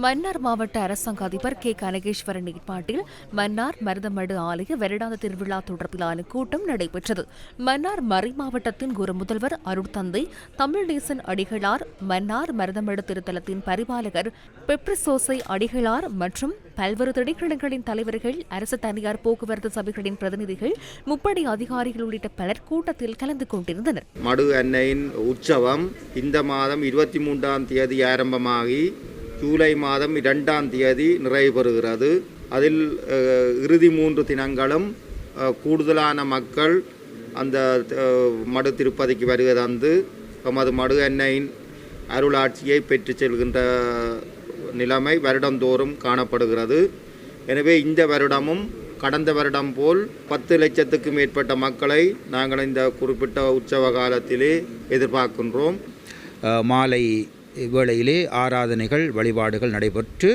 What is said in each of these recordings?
மன்னார் மாவட்ட அரசாங்க அதிபர் கே கனகேஸ்வரன் ஏற்பாட்டில் மன்னார் மருதமடு ஆலய வருடாந்த திருவிழா தொடர்பிலான கூட்டம் நடைபெற்றது. மன்னார் மறை மாவட்டத்தின் குரு முதல்வர் அருட்தந்தை தமிழ்நேசன் அடிகளார், மன்னார் மருதமடு திருத்தலத்தின் பரிபாலகர் பெப்ரிசோசை அடிகளார் மற்றும் பல்வேறு திணைக்களங்களின் தலைவர்கள், அரசு தனியார் போக்குவரத்து சபைகளின் பிரதிநிதிகள், முப்படை அதிகாரிகள் உள்ளிட்ட பலர் கூட்டத்தில் கலந்து கொண்டிருந்தனர். மடு அன்னையின் உற்சவம் இந்த மாதம் 23ஆம் தேதி ஆரம்பமாகி ஜூலை மாதம் 2ஆம் தேதி நிறைவு பெறுகிறது. அதில் இறுதி 3 தினங்களும் கூடுதலான மக்கள் அந்த மடு திருப்பதிக்கு வருகை தந்து தமது மடு அன்னையின் அருளாட்சியை பெற்று செல்கின்ற நிலைமை வருடந்தோறும் காணப்படுகிறது. எனவே இந்த வருடமும் கடந்த வருடம் போல் 10 லட்சத்துக்கு மேற்பட்ட மக்களை நாங்கள் இந்த குறிப்பிட்ட உற்சவ காலத்திலே எதிர்பார்க்கின்றோம். மாலை வேளையிலே ஆராதனைகள் வழிபாடுகள் நடைபெற்று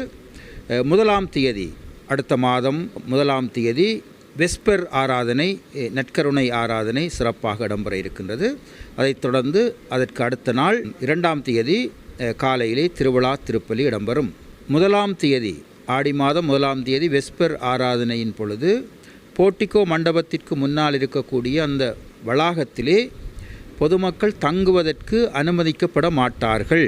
1ஆம் தேதி அடுத்த மாதம் 1ஆம் தேதி வெஸ்பர் ஆராதனை, நற்கருணை ஆராதனை சிறப்பாக இடம்பெற இருக்கின்றது. அதைத் தொடர்ந்து அதற்கு அடுத்த நாள் 2ஆம் தேதி காலையிலே திருவிழா திருப்பலி இடம்பெறும். 1ஆம் தேதி ஆடி மாதம் 1ஆம் தேதி வெஸ்பர் ஆராதனையின் பொழுது போர்ட்டிகோ மண்டபத்திற்கு முன்னால் இருக்கக்கூடிய அந்த வளாகத்திலே பொதுமக்கள் தங்குவதற்கு அனுமதிக்கப்பட மாட்டார்கள்.